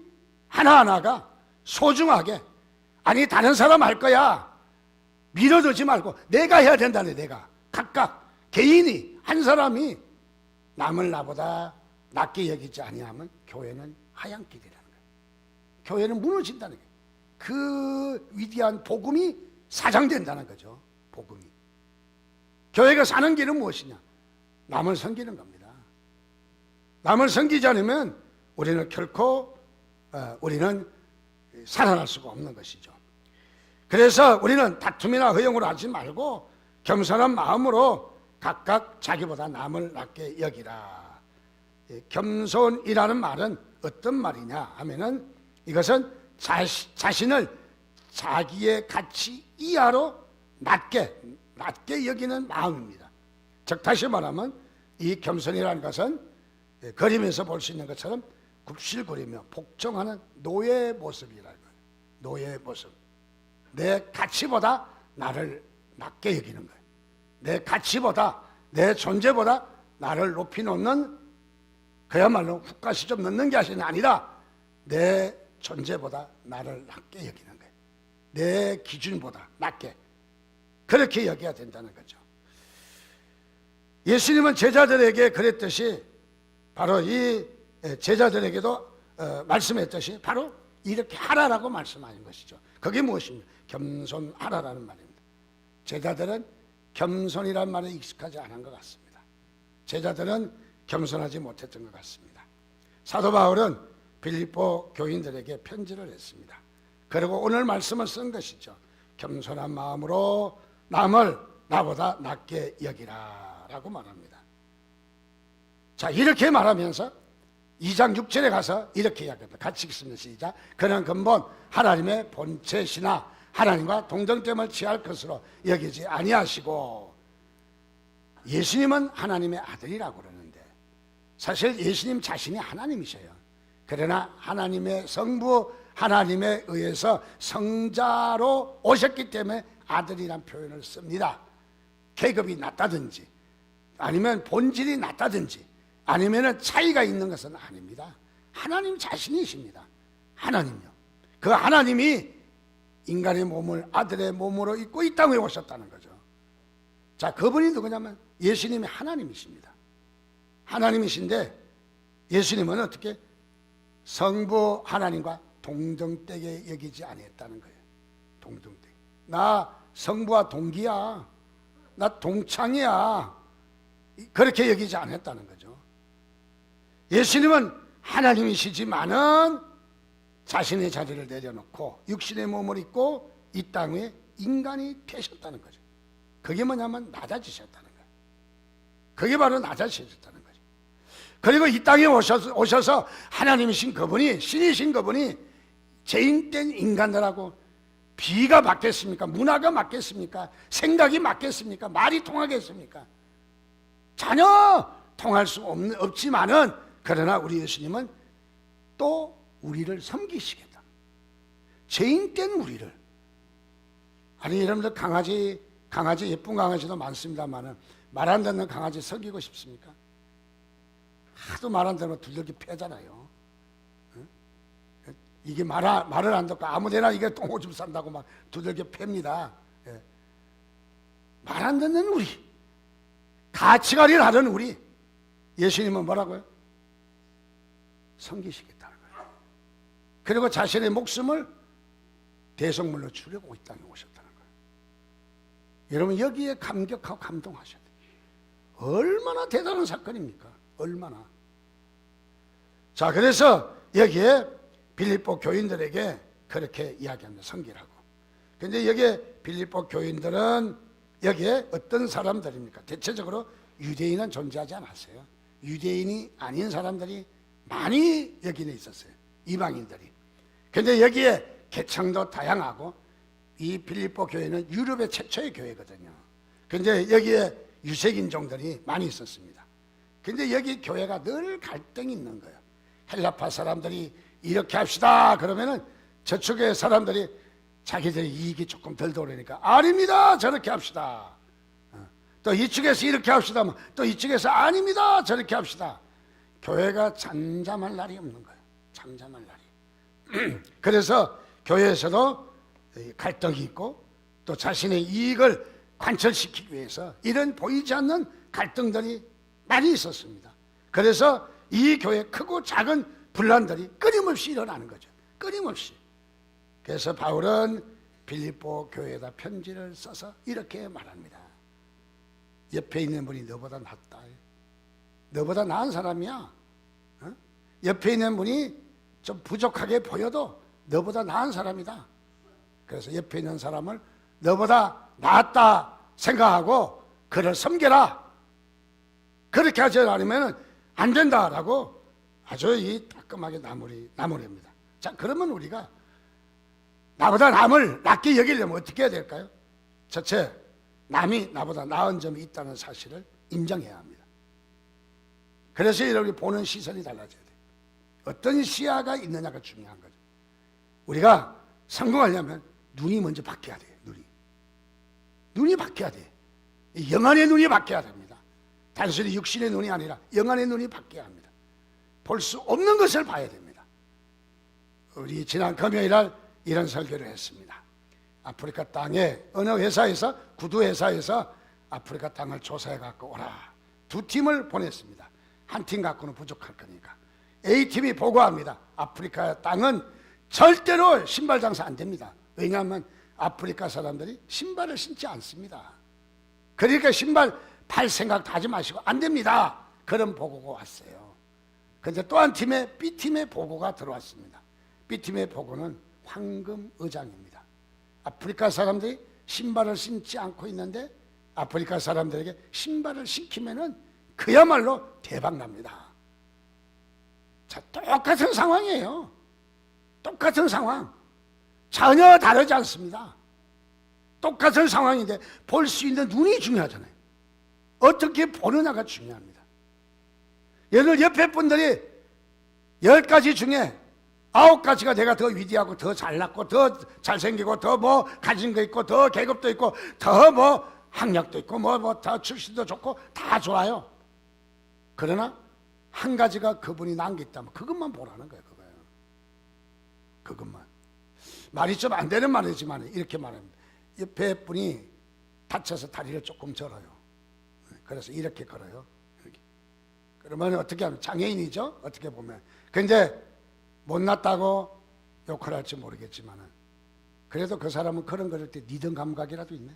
하나하나가 소중하게, 아니 다른 사람 할 거야 밀어두지 말고 내가 해야 된다네. 내가 각각 개인이 한 사람이 남을 나보다 낮게 여기지 아니하면 교회는 하얀 길이라는 거예요. 교회는 무너진다는 거예요. 그 위대한 복음이 사장된다는 거죠. 복음이. 교회가 사는 길은 무엇이냐? 남을 섬기는 겁니다. 남을 섬기지 않으면 우리는 결코 우리는 살아날 수가 없는 것이죠. 그래서 우리는 다툼이나 허용으로 하지 말고 겸손한 마음으로 각각 자기보다 남을 낮게 여기라. 겸손이라는 말은 어떤 말이냐 하면은 이것은 자신을 자기의 가치 이하로 낮게 여기는 마음입니다. 즉 다시 말하면 이 겸손이라는 것은 그림에서 볼 수 있는 것처럼 굽실거리며 복종하는 노예의 모습이라는 거예요. 노예의 모습. 내 가치보다 나를 낮게 여기는 거예요. 내 가치보다, 내 존재보다 나를 높이 놓는, 그야말로 훅가시 좀 넣는 게 아니라 내 존재보다 나를 낮게 여기는 거예요. 내 기준보다 낮게. 그렇게 여겨야 된다는 거죠. 예수님은 제자들에게 그랬듯이 바로 이 제자들에게도 말씀했듯이 바로 이렇게 하라라고 말씀하는 것이죠. 그게 무엇입니까? 겸손하라라는 말입니다. 제자들은 겸손이란 말에 익숙하지 않은 것 같습니다. 제자들은 겸손하지 못했던 것 같습니다. 사도 바울은 빌립보 교인들에게 편지를 했습니다. 그리고 오늘 말씀을 쓴 것이죠. 겸손한 마음으로 남을 나보다 낮게 여기라 라고 말합니다. 자, 이렇게 말하면서 2장 6절에 가서 이렇게 이야기합니다. 같이 읽습니다. 시작. 그는 근본 하나님의 본체시나 하나님과 동등됨을 취할 것으로 여기지 아니하시고, 예수님은 하나님의 아들이라고 그러는데 사실 예수님 자신이 하나님이셔요. 그러나 하나님의 성부 하나님에 의해서 성자로 오셨기 때문에 아들이란 표현을 씁니다. 계급이 낮다든지 아니면 본질이 낮다든지 아니면 차이가 있는 것은 아닙니다. 하나님 자신이십니다. 하나님요. 그 하나님이 인간의 몸을 아들의 몸으로 입고 이 땅에 오셨다는 거죠. 자, 그분이 누구냐면 예수님이 하나님이십니다. 하나님이신데 예수님은 어떻게 성부 하나님과 동등되게 여기지 아니했다는 거예요. 동등되게. 나 성부와 동기야. 나 동창이야. 그렇게 여기지 않았다는 거죠. 예수님은 하나님이시지만은 자신의 자리를 내려놓고 육신의 몸을 입고 이 땅에 인간이 되셨다는 거죠. 그게 뭐냐면 낮아지셨다는 거예요. 그게 바로 낮아지셨다는 거죠. 그리고 이 땅에 오셔서 하나님이신 그분이, 신이신 그분이 죄인된 인간들하고 비가 맞겠습니까? 문화가 맞겠습니까? 생각이 맞겠습니까? 말이 통하겠습니까? 전혀 통할 수 없지만은, 그러나 우리 예수님은 또 우리를 섬기시겠다. 죄인된 우리를. 아니, 여러분들 강아지 예쁜 강아지도 많습니다만은 말 안 듣는 강아지 섬기고 싶습니까? 하도 말 안 들으면 두들겨 패잖아요. 이게 말을 안 듣고 아무데나 이게 똥오줌 싼다고 막 두들겨 팹니다. 말 안 듣는 우리, 가치관을 하는 우리, 예수님은 뭐라고요? 섬기시겠다는 거예요. 그리고 자신의 목숨을 대속물로 주려고 이 땅에 오셨다는 거예요. 여러분, 여기에 감격하고 감동하셔야 돼요. 얼마나 대단한 사건입니까? 얼마나. 자, 그래서 여기에 빌립보 교인들에게 그렇게 이야기합니다. 섬기라고. 근데 여기에 빌립보 교인들은 여기에 어떤 사람들입니까? 대체적으로 유대인은 존재하지 않았어요. 유대인이 아닌 사람들이 많이 여기에 있었어요. 이방인들이. 근데 여기에 계층도 다양하고, 이 빌립보 교회는 유럽의 최초의 교회거든요. 근데 여기에 유색인종들이 많이 있었습니다. 근데 여기 교회가 늘 갈등이 있는 거예요. 헬라파 사람들이 이렇게 합시다 그러면은 저쪽의 사람들이 자기들의 이익이 조금 덜 돌으니까 아닙니다 저렇게 합시다. 또 이쪽에서 이렇게 합시다. 또 이쪽에서 아닙니다 저렇게 합시다. 교회가 잠잠할 날이 없는 거예요. 잠잠할 날이. 그래서 교회에서도 갈등이 있고, 또 자신의 이익을 관철시키기 위해서 이런 보이지 않는 갈등들이 많이 있었습니다. 그래서 이 교회 크고 작은 분란들이 끊임없이 일어나는 거죠. 끊임없이. 그래서 바울은 빌립보 교회에다 편지를 써서 이렇게 말합니다. 옆에 있는 분이 너보다 낫다. 너보다 나은 사람이야. 옆에 있는 분이 좀 부족하게 보여도 너보다 나은 사람이다. 그래서 옆에 있는 사람을 너보다 낫다 생각하고 그를 섬겨라. 그렇게 하지 않으면 안 된다라고 아주 이 따끔하게 나무랍니다. 자, 그러면 우리가 나보다 남을 낮게 여기려면 어떻게 해야 될까요? 첫째, 남이 나보다 나은 점이 있다는 사실을 인정해야 합니다. 그래서 여러분이 보는 시선이 달라져야 돼요. 어떤 시야가 있느냐가 중요한 거죠. 우리가 성공하려면 눈이 먼저 바뀌어야 돼요. 눈이 바뀌어야 돼요. 영안의 눈이 바뀌어야 됩니다. 단순히 육신의 눈이 아니라 영안의 눈이 바뀌어야 합니다. 볼 수 없는 것을 봐야 됩니다. 우리 지난 금요일날 이런 설교를 했습니다. 아프리카 땅에 어느 회사에서, 구두 회사에서 아프리카 땅을 조사해 갖고 오라. 두 팀을 보냈습니다. 한 팀 갖고는 부족할 거니까. A팀이 보고합니다. 아프리카 땅은 절대로 신발 장사 안 됩니다. 왜냐하면 아프리카 사람들이 신발을 신지 않습니다. 그러니까 신발 팔 생각도 하지 마시고 안 됩니다. 그런 보고가 왔어요. 근데 또 한 팀의 B팀의 보고가 들어왔습니다. B팀의 보고는 황금의장입니다. 아프리카 사람들이 신발을 신지 않고 있는데 아프리카 사람들에게 신발을 신기면은 그야말로 대박납니다. 자, 똑같은 상황이에요. 똑같은 상황. 전혀 다르지 않습니다. 똑같은 상황인데 볼 수 있는 눈이 중요하잖아요. 어떻게 보느냐가 중요합니다. 예를 들어 옆에 분들이 10가지 중에 9가지가 내가 더 위대하고 더 잘났고 더 잘생기고 더 뭐 가진 거 있고 더 계급도 있고 더 뭐 학력도 있고 뭐 더 출신도 좋고 다 좋아요. 그러나 한 가지가 그분이 난 게 있다면 그것만 보라는 거예요. 그것만. 말이 좀 안 되는 말이지만 이렇게 말합니다. 옆에 분이 다쳐서 다리를 조금 절어요. 그래서 이렇게 걸어요. 이렇게. 그러면 어떻게 하면 장애인이죠? 어떻게 보면. 근데 못났다고 욕을 할지 모르겠지만 그래도 그 사람은 그런 걸을 때 니든 감각이라도 있네.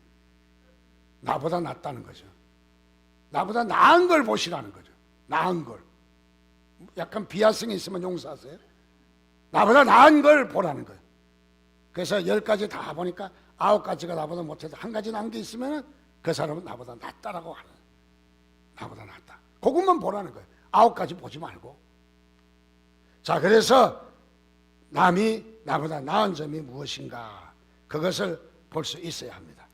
나보다 낫다는 거죠. 나보다 나은 걸 보시라는 거죠. 나은 걸. 약간 비하성이 있으면 용서하세요. 나보다 나은 걸 보라는 거예요. 그래서 10가지 다 보니까 9가지가 나보다 못해도 한 가지 나은 게 있으면 그 사람은 나보다 낫다라고 하는. 나보다 낫다. 그것만 보라는 거예요. 9가지 보지 말고. 자, 그래서 남이 나보다 나은 점이 무엇인가 그것을 볼 수 있어야 합니다.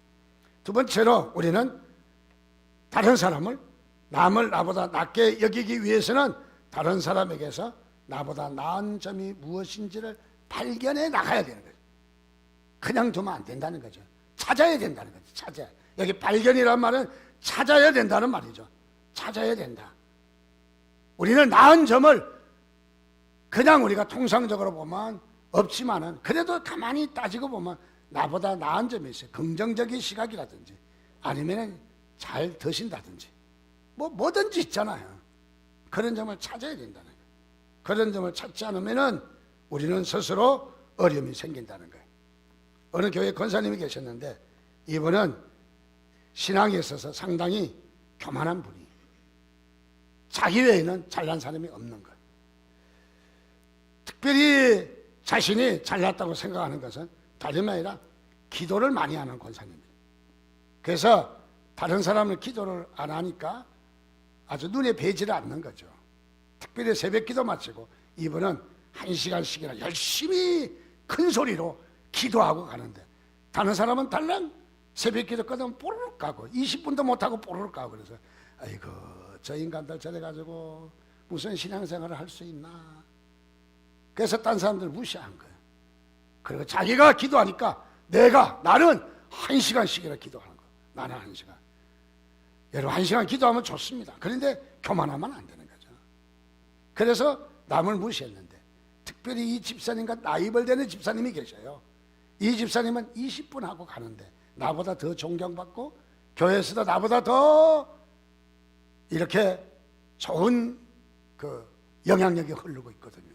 두 번째로 우리는 다른 사람을 남을 나보다 낫게 여기기 위해서는 다른 사람에게서 나보다 나은 점이 무엇인지를 발견해 나가야 되는 거죠. 그냥 두면 안 된다는 거죠. 찾아야 된다는 거죠. 찾아야. 여기 발견이란 말은 찾아야 된다는 말이죠. 찾아야 된다. 우리는 나은 점을 그냥 우리가 통상적으로 보면 없지만은 그래도 가만히 따지고 보면 나보다 나은 점이 있어요. 긍정적인 시각이라든지 아니면 잘 드신다든지 뭐든지 있잖아요. 그런 점을 찾아야 된다는 거예요. 그런 점을 찾지 않으면은 우리는 스스로 어려움이 생긴다는 거예요. 어느 교회 권사님이 계셨는데 이분은 신앙에 있어서 상당히 교만한 분이 자기 외에는 잘난 사람이 없는 거예요. 특별히 자신이 잘났다고 생각하는 것은 다름이 아니라 기도를 많이 하는 권사님이에요. 그래서 다른 사람을 기도를 안 하니까 아주 눈에 뵈지를 않는 거죠. 특별히 새벽 기도 마치고 이분은 1시간씩이나 열심히 큰 소리로 기도하고 가는데 다른 사람은 달랑 새벽 기도 끝나면 뽀르륵 가고 20분도 못하고 뽀르륵 가고 그래서 아이고 저 인간들 저래가지고 무슨 신앙생활을 할 수 있나. 그래서 딴 사람들 무시한 거예요. 그리고 자기가 기도하니까 나는 1시간씩이나 기도하는 거예요. 나는 1시간. 여러분 1시간 기도하면 좋습니다. 그런데 교만하면 안 되는 거죠. 그래서 남을 무시했는데 특별히 이 집사님과 나이벌 되는 집사님이 계셔요. 이 집사님은 20분 하고 가는데 나보다 더 존경받고 교회에서도 나보다 더 이렇게 좋은 그 영향력이 흐르고 있거든요.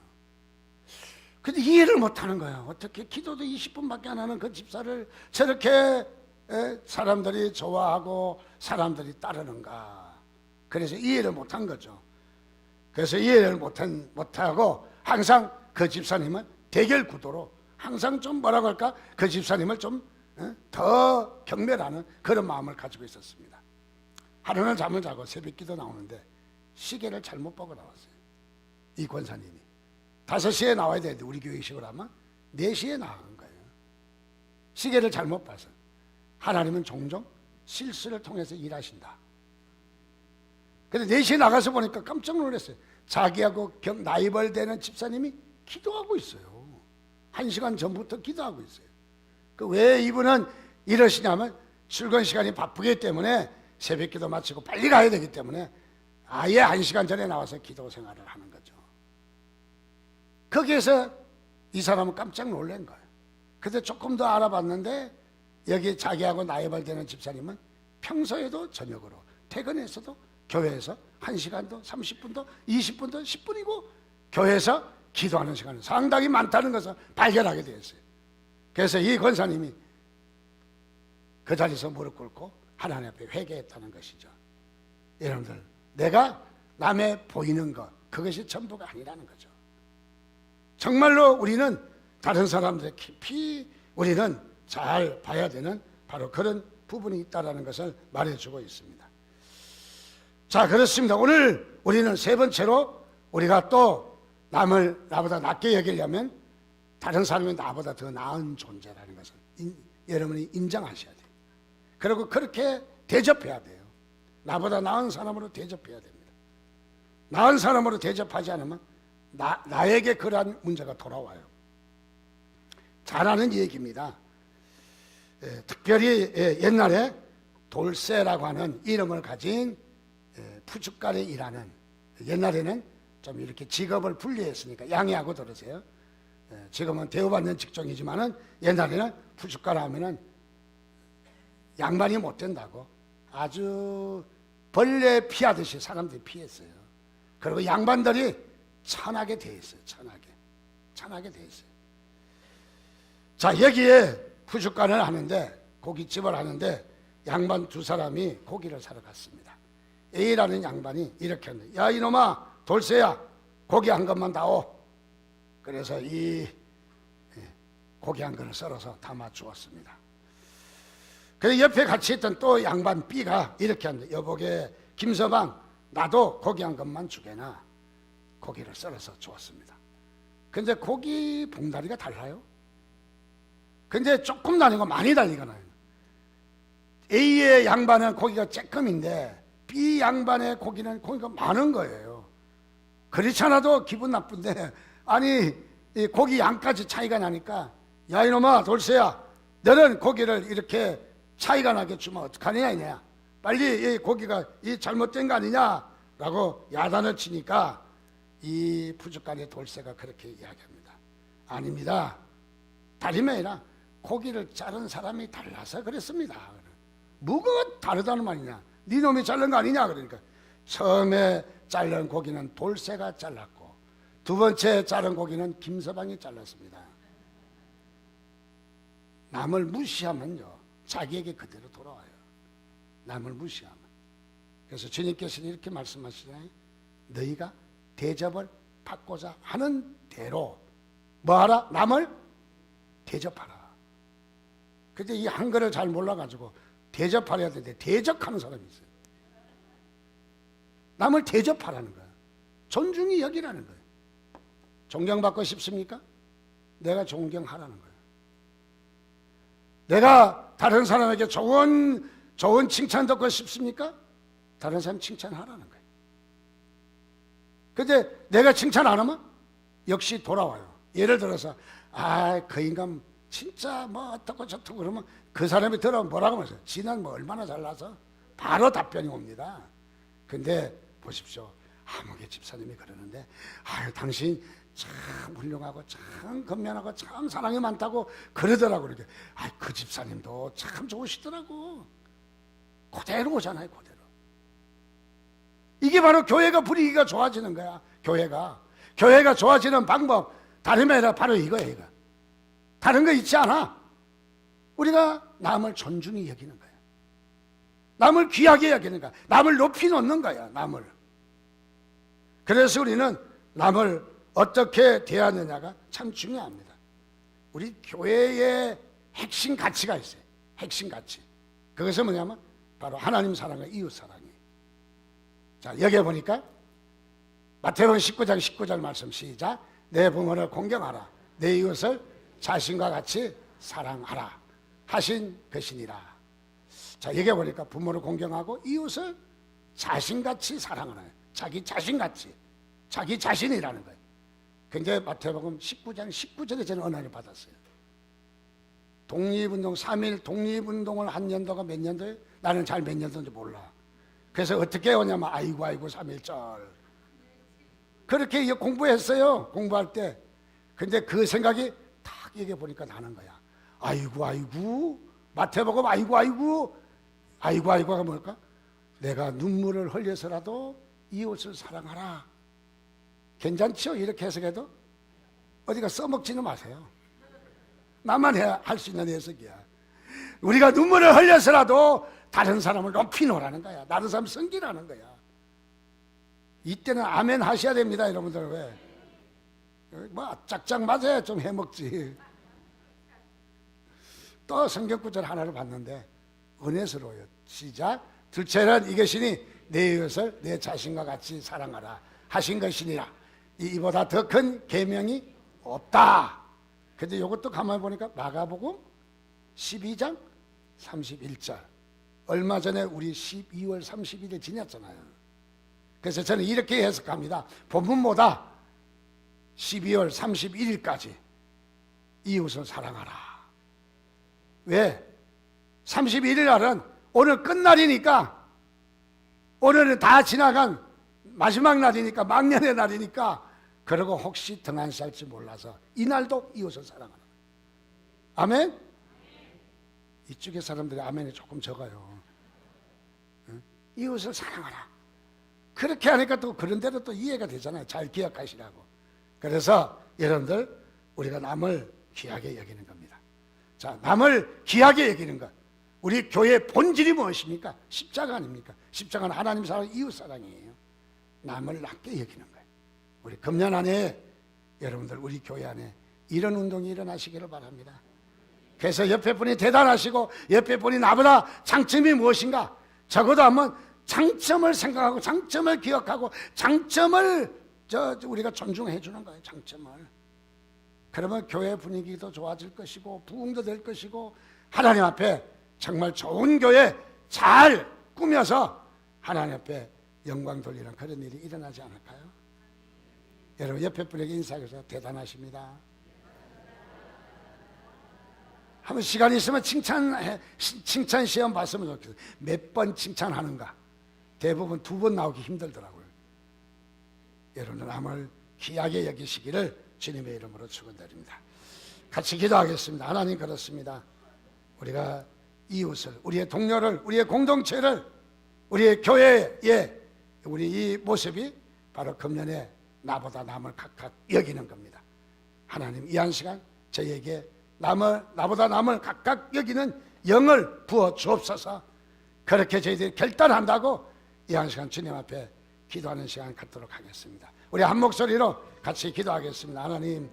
근데 이해를 못하는 거야. 어떻게 기도도 20분밖에 안 하는 그 집사를 저렇게 사람들이 좋아하고 사람들이 따르는가. 그래서 이해를 못한 거죠. 그래서 이해를 못하고 항상 그 집사님은 대결 구도로 항상 좀 뭐라고 할까 그 집사님을 좀 더 경멸하는 그런 마음을 가지고 있었습니다. 하루는 잠을 자고 새벽 기도 나오는데 시계를 잘못 보고 나왔어요. 이 권사님이 5시에 나와야 되는데 우리 교회식으로 하면 4시에 나간 거예요. 시계를 잘못 봐서. 하나님은 종종 실수를 통해서 일하신다. 그런데 4시에 나가서 보니까 깜짝 놀랐어요. 자기하고 나이벌 되는 집사님이 기도하고 있어요. 1시간 전부터 기도하고 있어요. 왜 이분은 이러시냐면 출근 시간이 바쁘기 때문에 새벽 기도 마치고 빨리 가야 되기 때문에 아예 1시간 전에 나와서 기도 생활을 하는 거죠. 거기에서 이 사람은 깜짝 놀란 거예요. 그래서 조금 더 알아봤는데 여기 자기하고 나이벌 되는 집사님은 평소에도 저녁으로 퇴근해서도 교회에서 1시간도 30분도 20분도 10분이고 교회에서 기도하는 시간은 상당히 많다는 것을 발견하게 되었어요. 그래서 이 권사님이 그 자리에서 무릎 꿇고 하나님 앞에 회개했다는 것이죠. 여러분들 내가 남의 보이는 것, 그것이 전부가 아니라는 거죠. 정말로 우리는 다른 사람들의 깊이 우리는 잘 봐야 되는 바로 그런 부분이 있다는 것을 말해주고 있습니다. 자, 그렇습니다. 오늘 우리는 세 번째로 우리가 또 남을 나보다 낫게 여기려면 다른 사람이 나보다 더 나은 존재라는 것을 여러분이 인정하셔야 돼요. 그리고 그렇게 대접해야 돼요. 나보다 나은 사람으로 대접해야 됩니다. 나은 사람으로 대접하지 않으면 나에게 그러한 문제가 돌아와요. 잘 아는 얘기입니다. 특별히 옛날에 돌쇠라고 하는 이름을 가진 푸주간에 일하는, 옛날에는 좀 이렇게 직업을 분리했으니까 양해하고 들으세요. 지금은 대우받는 직종이지만은 옛날에는 푸주간 하면은 양반이 못 된다고 아주 벌레 피하듯이 사람들이 피했어요. 그리고 양반들이 천하게 돼 있어요. 천하게 돼 있어요. 자, 여기에 푸주간을 하는데, 고깃집을 하는데 양반 두 사람이 고기를 사러 갔습니다. A라는 양반이 이렇게 하는데, 야 이놈아, 돌쇠야, 고기 한 것만 다오. 그래서 이 고기 한 그릇 썰어서 담아 주었습니다. 그래서 옆에 같이 있던 또 양반 B가 이렇게 하는데, 여보게 김서방, 나도 고기 한 것만 주게나. 고기를 썰어서 주었습니다. 근데 고기 봉다리가 달라요. 근데 조금 다니고 많이 달리가 나요. A의 양반은 고기가 쬐끔인데 B 양반의 고기는 고기가 많은 거예요. 그렇지 않아도 기분 나쁜데, 아니 이 고기 양까지 차이가 나니까, 야 이놈아 돌쇠야, 너는 고기를 이렇게 차이가 나게 주면 어떡하느냐 이냐, 빨리 이 고기가 이 잘못된 거 아니냐라고 야단을 치니까 이 푸주간의 돌쇠가 그렇게 이야기합니다. 아닙니다. 다름이 아니라 고기를 자른 사람이 달라서 그랬습니다. 뭐가 다르다는 말이냐, 네 놈이 자른 거 아니냐. 그러니까 처음에 자른 고기는 돌쇠가 잘랐고 두 번째 자른 고기는 김서방이 잘랐습니다. 남을 무시하면요 자기에게 그대로 돌아와요. 남을 무시하면. 그래서 주님께서는 이렇게 말씀하시잖아요. 너희가 대접을 받고자 하는 대로 뭐하라? 남을 대접하라. 근데 이 한글을 잘 몰라가지고 대접하려야 되는데 대적하는 사람이 있어요. 남을 대접하라는 거야. 존중히 여기라는 거예요. 존경받고 싶습니까? 내가 존경하라는 거예요. 내가 다른 사람에게 좋은 칭찬 듣고 싶습니까? 다른 사람 칭찬하라는 거예요. 근데 내가 칭찬 안 하면 역시 돌아와요. 예를 들어서 그 인간 진짜 뭐 어떻고 저떻고 그러면 그 사람이 들어오면 뭐라고 하면서 지난 뭐 얼마나 잘나서 바로 답변이 옵니다. 근데 보십시오. 아무개 집사님이 그러는데 당신 참 훌륭하고 참 건면하고 참 사랑이 많다고 그러더라고. 그렇게 그 집사님도 참 좋으시더라고. 그대로 오잖아요. 그대로. 이게 바로 교회가 분위기가 좋아지는 거야. 교회가 좋아지는 방법 다름이 아니라 바로 이거예요. 이거. 다른 거 있지 않아. 우리가 남을 존중히 여기는 거야. 남을 귀하게 여기는 거야. 남을 높이 놓는 거야. 남을. 그래서 우리는 남을 어떻게 대하느냐가 참 중요합니다. 우리 교회의 핵심 가치가 있어요. 핵심 가치. 그것은 뭐냐면 바로 하나님 사랑과 이웃 사랑이에요. 자, 여기에 보니까 마태복음 19장 19절 말씀 시작. 내 부모를 공경하라. 내 이웃을 자신과 같이 사랑하라 하신 것이니라. 자, 여기에 보니까 부모를 공경하고 이웃을 자신같이 사랑하라. 자기 자신같이, 자기 자신이라는 거예요. 근데 마태복음 19장 19절에 저는 은혜를 받았어요. 독립운동 3일 독립운동을 한 연도가 몇 년도예요? 나는 잘 몇 년도인지 몰라. 그래서 어떻게 오냐면 아이고 3.1절 그렇게 공부했어요. 공부할 때. 근데 그 생각이 딱 얘기해 보니까 나는 거야. 아이고 마태복음 아이고가 뭘까? 내가 눈물을 흘려서라도 이웃을 사랑하라. 괜찮죠? 이렇게 해석해도 어디가 써먹지는 마세요. 나만 해야 할 수 있는 해석이야. 우리가 눈물을 흘려서라도 다른 사람을 높이 놓으라는 거야. 다른 사람 섬기라는 거야. 이때는 아멘 하셔야 됩니다, 여러분들. 왜? 뭐 짝짝 맞아야 좀 해먹지. 또 성경 구절 하나를 봤는데 은혜스러워요. 시작. 둘째는 이것이니 내 이웃을 내 자신과 같이 사랑하라 하신 것이니라. 이보다 더 큰 계명이 없다. 근데 이것도 가만히 보니까 마가복음 12장 31절. 얼마 전에 우리 12월 31일 지났잖아요. 그래서 저는 이렇게 해석합니다. 본문보다 12월 31일까지 이웃을 사랑하라. 왜? 31일 날은 오늘 끝날이니까, 오늘은 다 지나간 마지막 날이니까, 막년의 날이니까, 그러고 혹시 등한 살지 몰라서 이날도 이웃을 사랑하라. 아멘? 이쪽의 사람들이 아멘이 조금 적어요. 응? 이웃을 사랑하라. 그렇게 하니까 또 그런 대로 또 이해가 되잖아요. 잘 기억하시라고. 그래서 여러분들, 우리가 남을 귀하게 여기는 겁니다. 자, 남을 귀하게 여기는 것. 우리 교회의 본질이 무엇입니까? 십자가 아닙니까? 십자가는 하나님 사랑, 이웃 사랑이에요. 남을 낮게 여기는 거예요. 우리 금년 안에 여러분들, 우리 교회 안에 이런 운동이 일어나시기를 바랍니다. 그래서 옆에 분이 대단하시고 옆에 분이 나보다 장점이 무엇인가, 적어도 한번 장점을 생각하고 장점을 기억하고 장점을 우리가 존중해 주는 거예요. 장점을. 그러면 교회 분위기도 좋아질 것이고 부흥도 될 것이고, 하나님 앞에 정말 좋은 교회 잘 꾸며서 하나님 앞에 영광 돌리는 그런 일이 일어나지 않을까요? 여러분, 옆에 분에게 인사해서 대단하십니다. 한번 시간 있으면 칭찬 시험 봤으면 좋겠어요. 몇 번 칭찬하는가? 대부분 2번 나오기 힘들더라고요. 여러분, 남을 귀하게 여기시기를 주님의 이름으로 축원드립니다. 같이 기도하겠습니다. 하나님, 그렇습니다. 우리가 이웃을, 우리의 동료를, 우리의 공동체를, 우리의 교회에 우리 이 모습이 바로 금년에 나보다 남을 각각 여기는 겁니다. 하나님, 이 한 시간 저희에게 나보다 남을 각각 여기는 영을 부어 주옵소서. 그렇게 저희들이 결단한다고 이 한 시간 주님 앞에 기도하는 시간 갖도록 하겠습니다. 우리 한 목소리로 같이 기도하겠습니다. 하나님,